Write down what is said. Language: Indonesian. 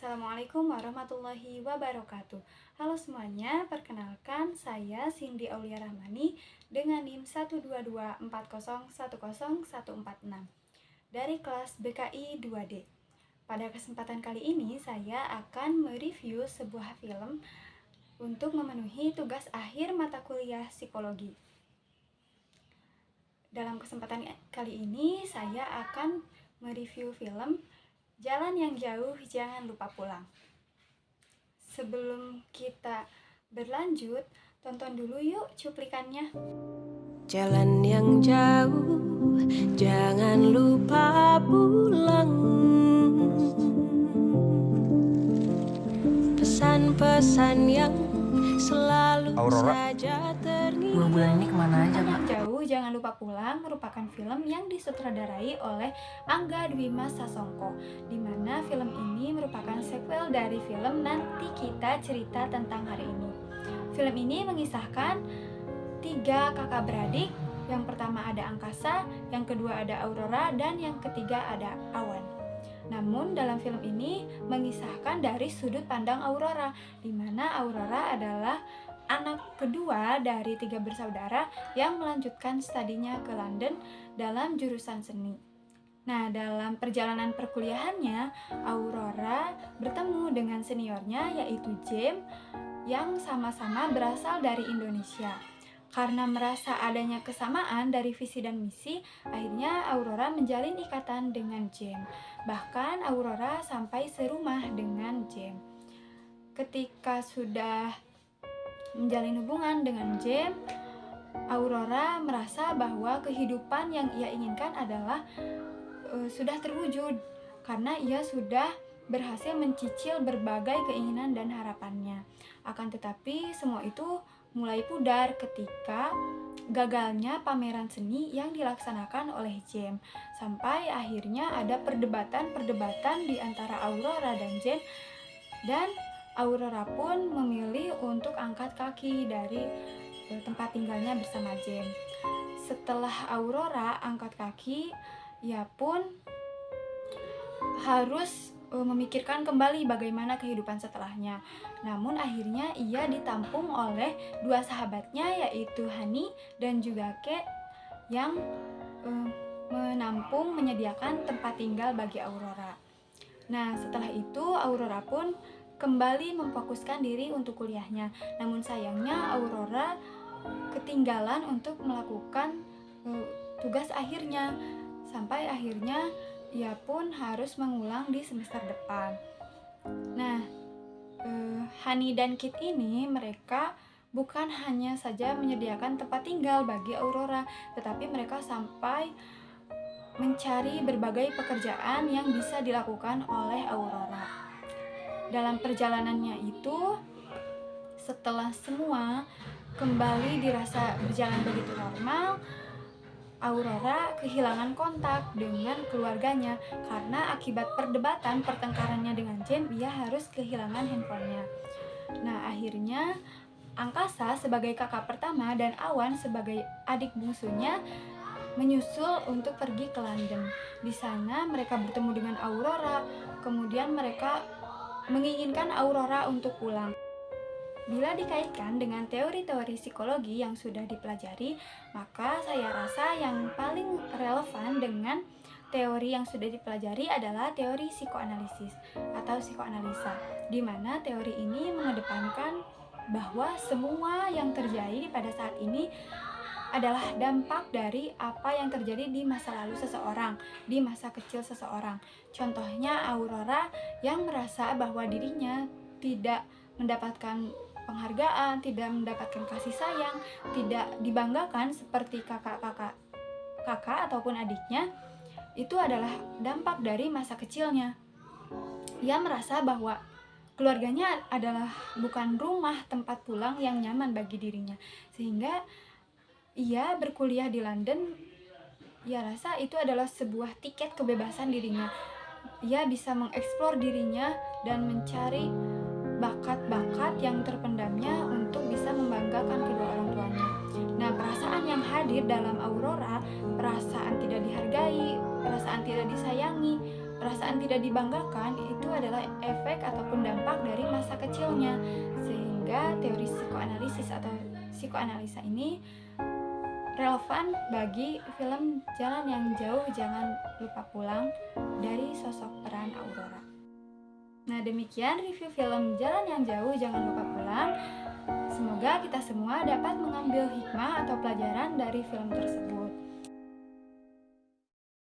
Assalamualaikum warahmatullahi wabarakatuh. Halo semuanya, perkenalkan saya Cindy Aulia Rahmani dengan NIM 12240101146 dari kelas BKI 2D. Pada kesempatan kali ini saya akan mereview sebuah film untuk memenuhi tugas akhir mata kuliah psikologi. Dalam kesempatan kali ini saya akan mereview film Jalan yang Jauh Jangan Lupa Pulang. Sebelum kita berlanjut, tonton dulu yuk cuplikannya. Jalan yang jauh, jangan lupa pulang. Pesan-pesan yang selalu saja terngiang. 2 bulan ini kemana aja, Jalan Kak? yang Jauh Jangan Lupa Pulang merupakan film yang disutradarai oleh Angga Dwi Mas Sasongko, di mana film ini merupakan sequel dari film Nanti Kita Cerita Tentang Hari Ini. Film ini mengisahkan 3 kakak beradik. Yang pertama ada Angkasa, yang kedua ada Aurora, dan yang ketiga ada Awan. Namun dalam film ini mengisahkan dari sudut pandang Aurora, di mana Aurora adalah anak kedua dari 3 bersaudara yang melanjutkan studinya ke London dalam jurusan seni. Nah, dalam perjalanan perkuliahannya, Aurora bertemu dengan seniornya yaitu James yang sama-sama berasal dari Indonesia. Karena merasa adanya kesamaan dari visi dan misi, akhirnya Aurora menjalin ikatan dengan James. Bahkan Aurora sampai serumah dengan James. Ketika sudah menjalin hubungan dengan James, Aurora merasa bahwa kehidupan yang ia inginkan adalah sudah terwujud karena ia sudah berhasil mencicil berbagai keinginan dan harapannya. Akan tetapi semua itu mulai pudar ketika gagalnya pameran seni yang dilaksanakan oleh James. Sampai akhirnya ada perdebatan di antara Aurora dan James, dan Aurora pun memilih untuk angkat kaki dari tempat tinggalnya bersama James. Setelah Aurora angkat kaki, ia pun harus memikirkan kembali bagaimana kehidupan setelahnya. Namun akhirnya ia ditampung oleh 2 sahabatnya yaitu Hani dan juga Kate yang menyediakan tempat tinggal bagi Aurora. Nah, setelah itu Aurora pun kembali memfokuskan diri untuk kuliahnya. Namun sayangnya Aurora ketinggalan untuk melakukan tugas akhirnya, sampai akhirnya ia pun harus mengulang di semester depan. Nah, Hani dan Kit ini mereka bukan hanya saja menyediakan tempat tinggal bagi Aurora, tetapi mereka sampai mencari berbagai pekerjaan yang bisa dilakukan oleh Aurora. Dalam perjalanannya itu, setelah semua kembali dirasa berjalan begitu normal, Aurora kehilangan kontak dengan keluarganya karena akibat pertengkarannya dengan James, ia harus kehilangan handphonenya. Nah, akhirnya Angkasa sebagai kakak pertama dan Awan sebagai adik bungsunya menyusul untuk pergi ke London. Di sana mereka bertemu dengan Aurora, kemudian mereka menginginkan Aurora untuk pulang. Bila dikaitkan dengan teori-teori psikologi yang sudah dipelajari, maka saya rasa yang paling relevan dengan teori yang sudah dipelajari adalah teori psikoanalisis atau psikoanalisa, di mana teori ini mengedepankan bahwa semua yang terjadi pada saat ini adalah dampak dari apa yang terjadi di masa lalu seseorang, di masa kecil seseorang. Contohnya Aurora yang merasa bahwa dirinya tidak mendapatkan penghargaan, tidak mendapatkan kasih sayang, tidak dibanggakan seperti kakak ataupun adiknya. Itu adalah dampak dari masa kecilnya. Ia merasa bahwa keluarganya adalah bukan rumah tempat pulang yang nyaman bagi dirinya, sehingga ia berkuliah di London. Ia rasa itu adalah sebuah tiket kebebasan dirinya. Ia bisa mengeksplor dirinya dan mencari bakat-bakat yang terpendamnya untuk bisa membanggakan kedua orang tuanya. Nah, perasaan yang hadir dalam Aurora, perasaan tidak dihargai, perasaan tidak disayangi, perasaan tidak dibanggakan itu adalah efek ataupun dampak dari masa kecilnya, sehingga teori psikoanalisis atau psikoanalisa ini relevan bagi film Jalan yang Jauh Jangan Lupa Pulang dari sosok peran Aurora. Nah, demikian review film Jalan yang Jauh Jangan Lupa Pulang. Semoga kita semua dapat mengambil hikmah atau pelajaran dari film tersebut.